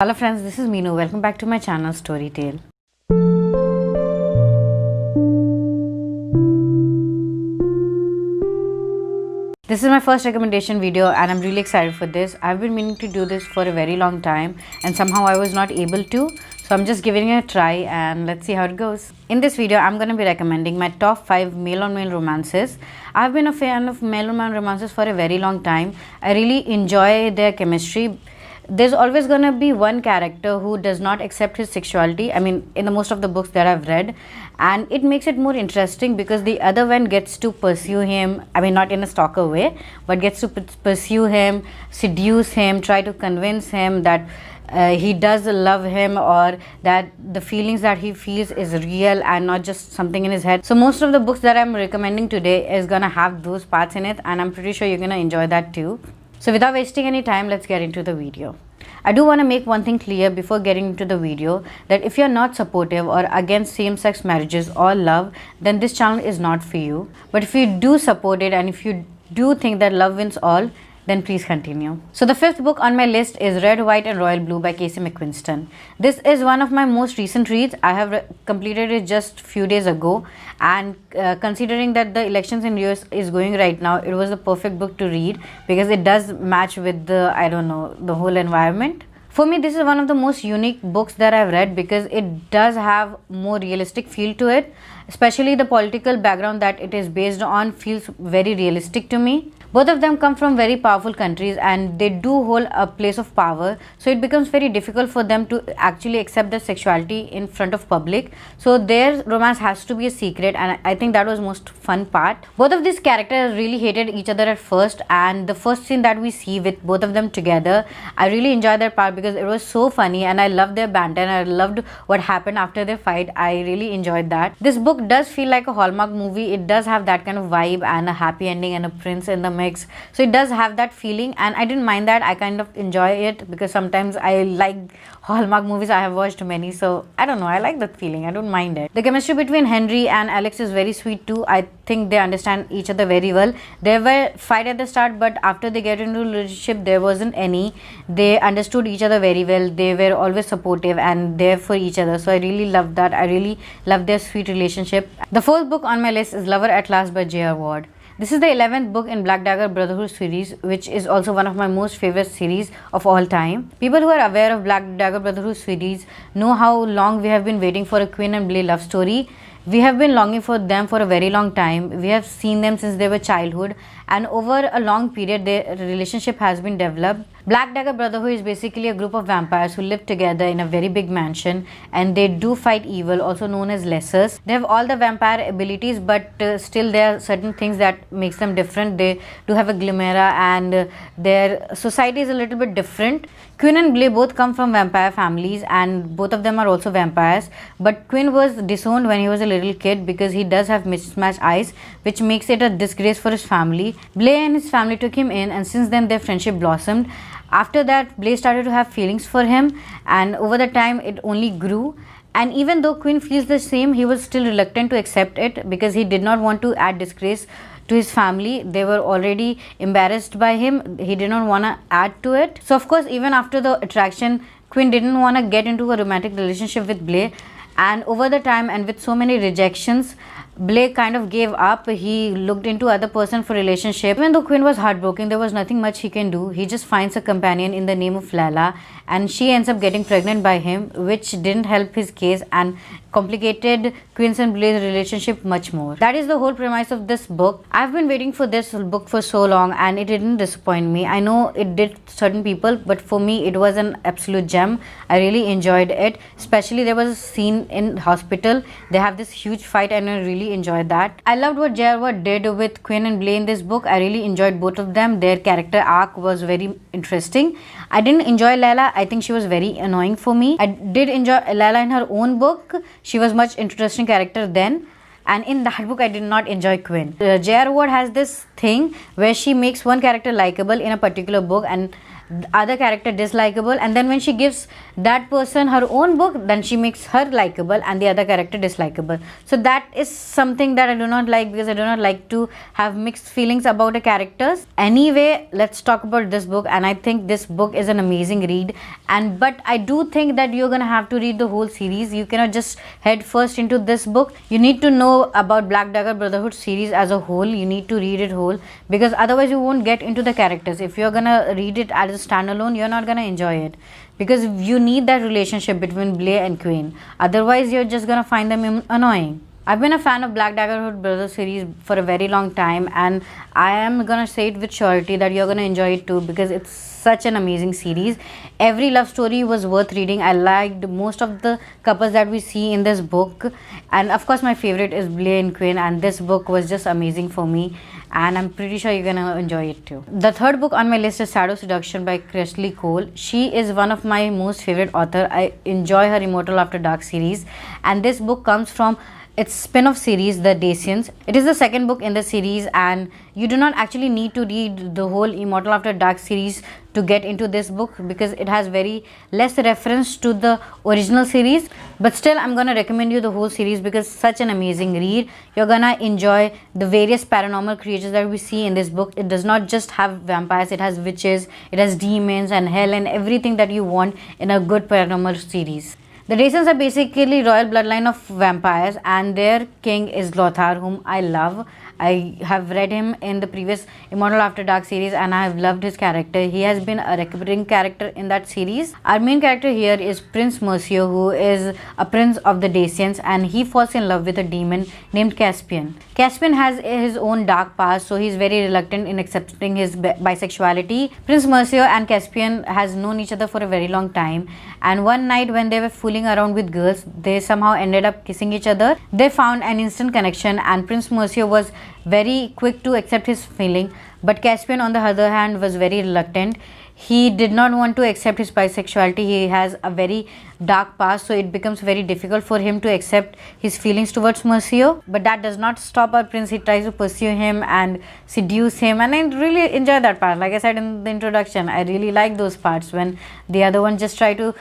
Hello friends, this is Meenu. Welcome back to my channel Storytale. This is my first recommendation video and I'm really excited for this. I've been meaning to do this for a very long time and somehow I was not able to. So I'm just giving it a try and let's see how it goes. In this video, I'm going to be recommending my top 5 male-on-male romances. I've been a fan of male-on-male romances for a very long time. I really enjoy their chemistry. There's always gonna be one character who does not accept his sexuality. I mean, in the most of the books that I've read, and it makes it more interesting because the other one gets to pursue him. I mean, not in a stalker way, but gets to pursue him, seduce him, try to convince him that he does love him or that the feelings that he feels is real and not just something in his head. So most of the books that I'm recommending today is gonna have those parts in it, and I'm pretty sure you're gonna enjoy that too. So without wasting any time, let's get into the video. I do want to make one thing clear before getting into the video, that if you're not supportive or against same-sex marriages or love, then this channel is not for you. But if you do support it and if you do think that love wins all, then please continue. So the fifth book on my list is Red, White and Royal Blue by Casey McQuiston. This is one of my most recent reads. I have completed it just few days ago, and considering that the elections in US is going right now, it was the perfect book to read because it does match with the, the whole environment. For me, this is one of the most unique books that I've read because it does have more realistic feel to it. Especially the political background that it is based on feels very realistic to me. Both of them come from very powerful countries and they do hold a place of power, so it becomes very difficult for them to actually accept their sexuality in front of public. So their romance has to be a secret, and I think that was most fun part. Both of these characters really hated each other at first, and the first scene that we see with both of them together, I really enjoyed that part because it was so funny and I loved their banter and I loved what happened after their fight. I really enjoyed that. This book does feel like a Hallmark movie. It does have that kind of vibe and a happy ending and a prince in the mix, so it does have that feeling and I didn't mind that. I kind of enjoy it because sometimes I like Hallmark movies. I have watched many, so I don't know, I like that feeling. I don't mind it. The chemistry between Henry and Alex is very sweet too. I think they understand each other very well. There were fight at the start, but after they get into a relationship there wasn't any. They understood each other very well. They were always supportive and there for each other, so I really loved that. I really loved their sweet relationship. The fourth book on my list is Lover at Last by J.R. Ward. This is the 11th book in Black Dagger Brotherhood series, which is also one of my most favorite series of all time. People who are aware of Black Dagger Brotherhood series know how long we have been waiting for a Quinn and Blay love story. We have been longing for them for a very long time. We have seen them since they were childhood, and over a long period their relationship has been developed. Black Dagger Brotherhood is basically a group of vampires who live together in a very big mansion, and they do fight evil, also known as lessers. They have all the vampire abilities, but still there are certain things that makes them different. They do have a glimera and their society is a little bit different. Quinn and Blay both come from vampire families and both of them are also vampires, but Quinn was disowned when he was a little kid because he does have mismatched eyes, which makes it a disgrace for his family. Blay and his family took him in, and since then their friendship blossomed. After that, Blay started to have feelings for him, and over the time it only grew. And even though Quinn feels the same, he was still reluctant to accept it because he did not want to add disgrace to his family. They were already embarrassed by him. He did not want to add to it. So of course, even after the attraction, Quinn didn't want to get into a romantic relationship with Blay. And over the time and with so many rejections, Blay kind of gave up. He looked into other person for relationship. Even though Quinn was heartbroken, there was nothing much he can do. He just finds a companion in the name of Lala, and she ends up getting pregnant by him, which didn't help his case and complicated Quinn's and Blay's relationship much more. That is the whole premise of this book. I've been waiting for this book for so long and it didn't disappoint me. I know it did certain people, but for me it was an absolute gem. I really enjoyed it. Especially there was a scene in hospital. They have this huge fight and I really enjoyed that. I loved what J.R. Ward did with Quinn and Blay in this book. I really enjoyed both of them. Their character arc was very interesting. I didn't enjoy Lala. I think she was very annoying for me. I did enjoy Lala in her own book. She was much interesting character then, and in that book I did not enjoy Quinn. J.R. Ward has this thing where she makes one character likable in a particular book, and the other character dislikable, and then when she gives that person her own book, then she makes her likable and the other character dislikable. So that is something that I do not like, because I do not like to have mixed feelings about the characters. Anyway, let's talk about this book, and I think this book is an amazing read, and but I do think that you're gonna have to read the whole series. You cannot just head first into this book. You need to know about Black Dagger Brotherhood series as a whole. You need to read it whole, because otherwise you won't get into the characters. If you're gonna read it as a standalone, you're not gonna enjoy it, because you need that relationship between Blair and Queen. Otherwise you're just gonna find them annoying. I've been a fan of Black Daggerhood Brothers series for a very long time, and I am gonna say it with surety that you're gonna enjoy it too, because it's such an amazing series. Every love story was worth reading. I liked most of the couples that we see in this book, and of course my favorite is Blair and Quinn, and this book was just amazing for me, and I'm pretty sure you're gonna enjoy it too. The third book on my list is Shadow Seduction by Kresley Cole. She is one of my most favorite author. I enjoy her Immortal After Dark series, and this book comes from its spin-off series, The Dacians. It is the second book in the series, and you do not actually need to read the whole Immortal After Dark series to get into this book, because it has very less reference to the original series. But still, I'm gonna recommend you the whole series because such an amazing read. You're gonna enjoy the various paranormal creatures that we see in this book. It does not just have vampires, it has witches, it has demons and hell and everything that you want in a good paranormal series. The Dacians are basically royal bloodline of vampires, and their king is Lothar, whom I love. I have read him in the previous Immortal After Dark series, and I have loved his character. He has been a recurring character in that series. Our main character here is Prince Mercio, who is a prince of the Dacians, and he falls in love with a demon named Caspian. Caspian has his own dark past, so he is very reluctant in accepting his bisexuality. Prince Mercio and Caspian has known each other for a very long time, and one night when they were fooling around with girls, they somehow ended up kissing each other. They found an instant connection, and Prince Mercio was very quick to accept his feeling, but Caspian on the other hand was very reluctant. He did not want to accept his bisexuality. He has a very dark past, so it becomes very difficult for him to accept his feelings towards Mercio. But that does not stop our prince. He tries to pursue him and seduce him, and I really enjoy that part. Like I said in the introduction, I really like those parts when the other one just try to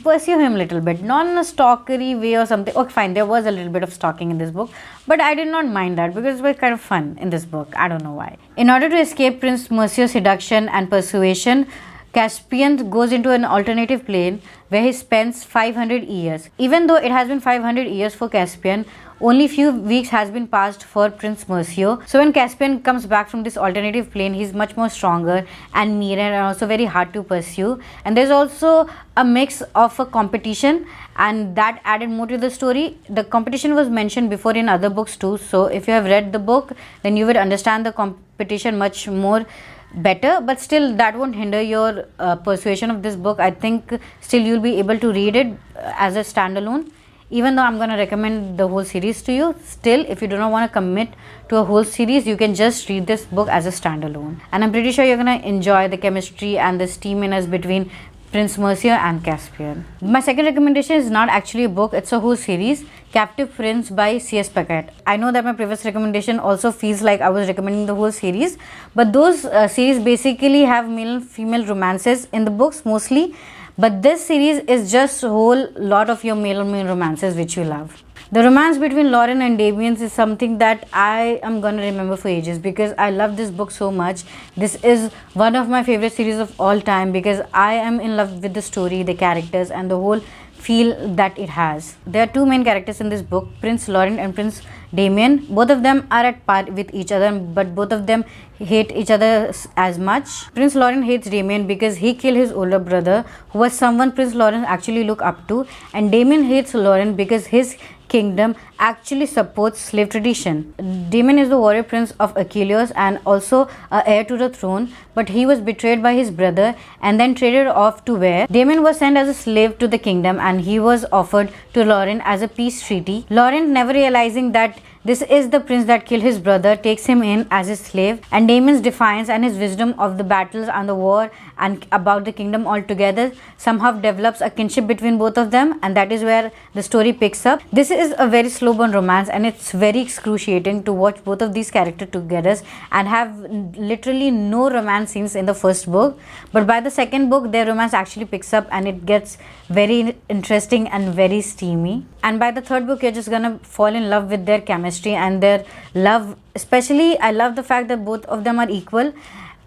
pursue him a little bit, not in a stalkery way or something. Okay, fine, there was a little bit of stalking in this book, but I did not mind that because it was kind of fun in this book. I don't know why. In order to escape Prince Mercio's seduction and persuasion, Caspian goes into an alternative plane where he spends 500 years. Even though it has been 500 years for Caspian, only few weeks has been passed for Prince Mercio. So when Caspian comes back from this alternative plane, he's much more stronger and meaner and also very hard to pursue. And there's also a mix of a competition, and that added more to the story. The competition was mentioned before in other books too. So if you have read the book, then you would understand the competition much more better, but still that won't hinder your persuasion of this book. I think still you'll be able to read it as a standalone, even though I'm going to recommend the whole series to you. Still, if you do not want to commit to a whole series, you can just read this book as a standalone, and I'm pretty sure you're going to enjoy the chemistry and the steaminess between Prince Mercio and Caspian. My second recommendation is not actually a book, it's a whole series, Captive Prince by C.S. Packet. I know that my previous recommendation also feels like I was recommending the whole series, but those series basically have male and female romances in the books mostly, but this series is just a whole lot of your male and female romances which you love. The romance between Lauren and Damien is something that I am gonna remember for ages because I love this book so much. This is one of my favorite series of all time because I am in love with the story, the characters and the whole feel that it has. There are two main characters in this book, Prince Lauren and Prince Damien. Both of them are at par with each other, but both of them hate each other as much. Prince Lauren hates Damien because he killed his older brother, who was someone Prince Lauren actually looked up to, and Damien hates Lauren because his kingdom actually supports slave tradition. Damien is the warrior prince of Achilles and also a heir to the throne, but he was betrayed by his brother and then traded off to where Damien was sent as a slave to the kingdom, and he was offered to Lauren as a peace treaty. Lauren, never realizing that This is the prince that killed his brother, takes him in as his slave, and Damon's defiance and his wisdom of the battles and the war and about the kingdom altogether somehow develops a kinship between both of them, and that is where the story picks up. This is a very slow burn romance, and it's very excruciating to watch both of these characters together and have literally no romance scenes in the first book. But by the second book, their romance actually picks up and it gets very interesting and very steamy. And by the third book, you're just gonna fall in love with their chemistry and their love. Especially, I love the fact that both of them are equal.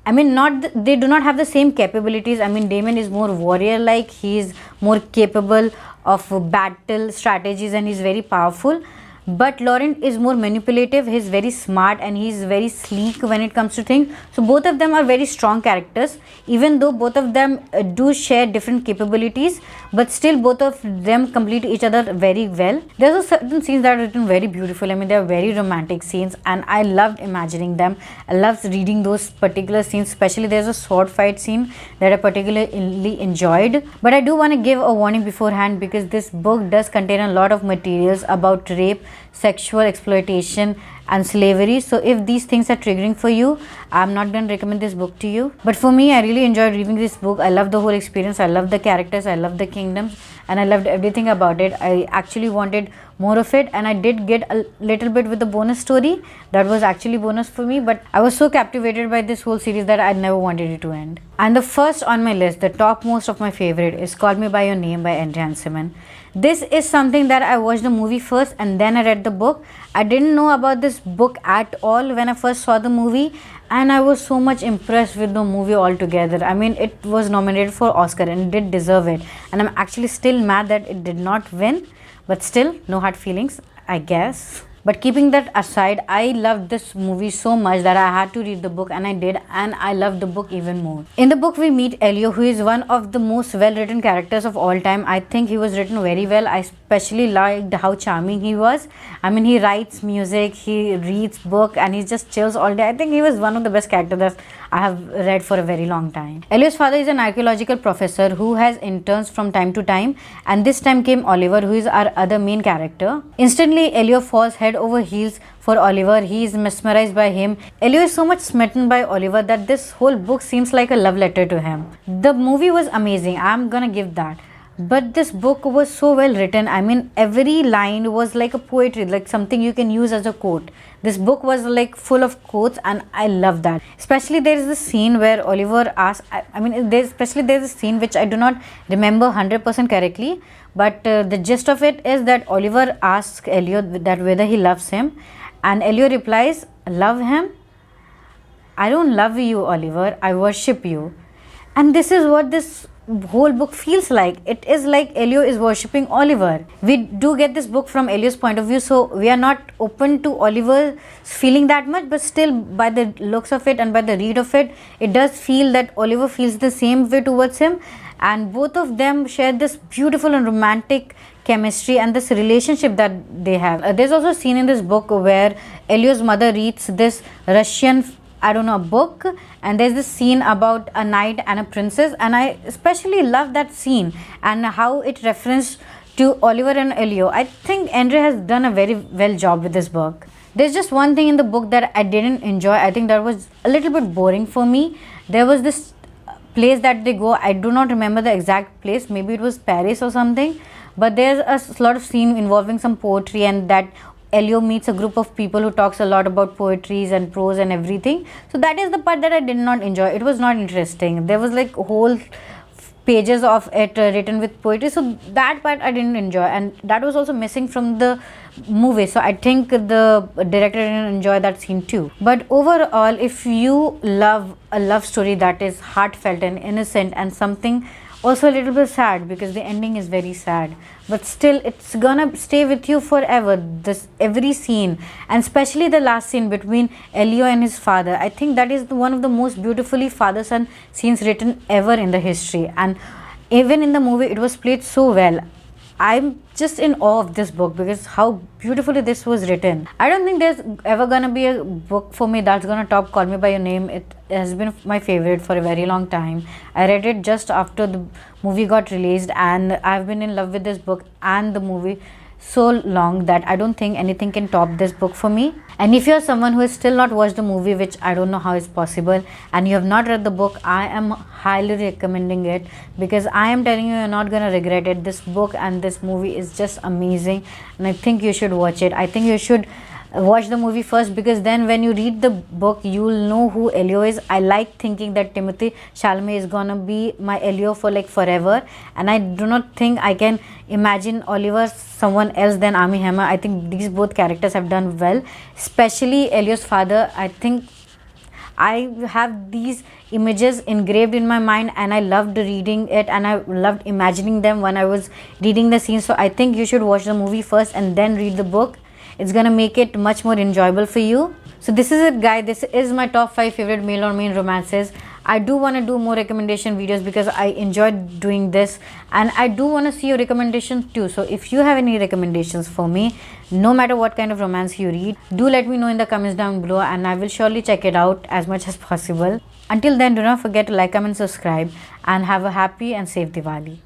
I mean, they do not have the same capabilities. I mean, Damon is more warrior like, he is more capable of battle strategies and he's very powerful. But Laurent is more manipulative, he's very smart and he's very sleek when it comes to things. So both of them are very strong characters, even though both of them do share different capabilities, but still both of them complete each other very well. There's a certain scenes that are written very beautiful. I mean, they're very romantic scenes and I loved imagining them. I loved reading those particular scenes, especially there's a sword fight scene that I particularly enjoyed. But I do want to give a warning beforehand, because this book does contain a lot of materials about rape, sexual exploitation and slavery. So if these things are triggering for you, I'm not going to recommend this book to you. But for me, I really enjoyed reading this book. I love the whole experience. I love the characters. I love the kingdoms and I loved everything about it. I actually wanted more of it, and I did get a little bit with the bonus story. That was actually bonus for me, but I was so captivated by this whole series that I never wanted it to end. And the first on my list, the topmost of my favorite, is Call Me By Your Name by Andre Hansemann. This is something that I watched the movie first and then I read the book. I didn't know about this book at all when I first saw the movie, and I was so much impressed with the movie altogether. I mean, it was nominated for Oscar and it did deserve it, and I'm actually still mad that it did not win, but still, no hard feelings, I guess. But keeping that aside, I loved this movie so much that I had to read the book, and I did, and I loved the book even more. In the book, we meet Elio, who is one of the most well-written characters of all time. I think he was written very well. I especially liked how charming he was. I mean, he writes music, he reads book, and he just chills all day. I think he was one of the best characters that I have read for a very long time. Elio's father is an archaeological professor who has interns from time to time, and this time came Oliver, who is our other main character. Instantly, Elio falls head over heels for Oliver. He is mesmerized by him. Elio is so much smitten by Oliver that this whole book seems like a love letter to him. The movie was amazing, I'm gonna give that. But this book was so well written. I mean, every line was like a poetry, like something you can use as a quote. This book was like full of quotes, and I love that. Especially there is this scene where Oliver asks, there's a scene which I do not remember 100% correctly, but the gist of it is that Oliver asks Elio that whether he loves him, and Elio replies, "Love him? I don't love you, Oliver. I worship you." And this is what this whole book feels like. It is like Elio is worshipping Oliver. We do get this book from Elio's point of view, so we are not open to Oliver's feeling that much, but still by the looks of it and by the read of it, it does feel that Oliver feels the same way towards him, and both of them share this beautiful and romantic chemistry and this relationship that they have. There's also a scene in this book where Elio's mother reads this Russian book, and there's this scene about a knight and a princess, and I especially love that scene and how it referenced to Oliver and Elio. I think Andre has done a very well job with this book. There's just one thing in the book that I didn't enjoy. I think that was a little bit boring for me. There was this place that they go, I do not remember the exact place, maybe it was Paris or something, but there's a lot of scene involving some poetry, and that Elio meets a group of people who talks a lot about poetries and prose and everything. So that is the part that I did not enjoy. It was not interesting. There was like whole pages of it written with poetry. So that part I didn't enjoy, and that was also missing from the movie. So I think the director didn't enjoy that scene too. But overall, if you love a love story that is heartfelt and innocent and something also a little bit sad, because the ending is very sad, but still it's gonna stay with you forever, this every scene, and especially the last scene between Elio and his father. I think that is one of the most beautifully father-son scenes written ever in the history, and even in the movie it was played so well. I'm just in awe of this book because how beautifully this was written. I don't think there's ever gonna be a book for me that's gonna top Call Me By Your Name. It has been my favorite for a very long time. I read it just after the movie got released, and I've been in love with this book and the movie so long that I don't think anything can top this book for me. And if you're someone who has still not watched the movie, which I don't know how is possible, and you have not read the book, I am highly recommending it, because I am telling you, you're not gonna regret it. This book and this movie is just amazing, and I think you should watch it. I think you should watch the movie first, because then when you read the book, you will know who Elio is. I like thinking that Timothy Chalamet is gonna be my Elio for like forever, and I do not think I can imagine Oliver someone else than Armie Hammer. I think these both characters have done well, especially Elio's father. I think I have these images engraved in my mind, and I loved reading it, and I loved imagining them when I was reading the scenes. So I think you should watch the movie first and then read the book. It's gonna make it much more enjoyable for you. So this is it, guys. This is my top 5 favorite male or main romances. I do want to do more recommendation videos because I enjoyed doing this, and I do want to see your recommendations too. So if you have any recommendations for me, no matter what kind of romance you read, do let me know in the comments down below, and I will surely check it out as much as possible. Until then, do not forget to like, comment, subscribe, and have a happy and safe Diwali.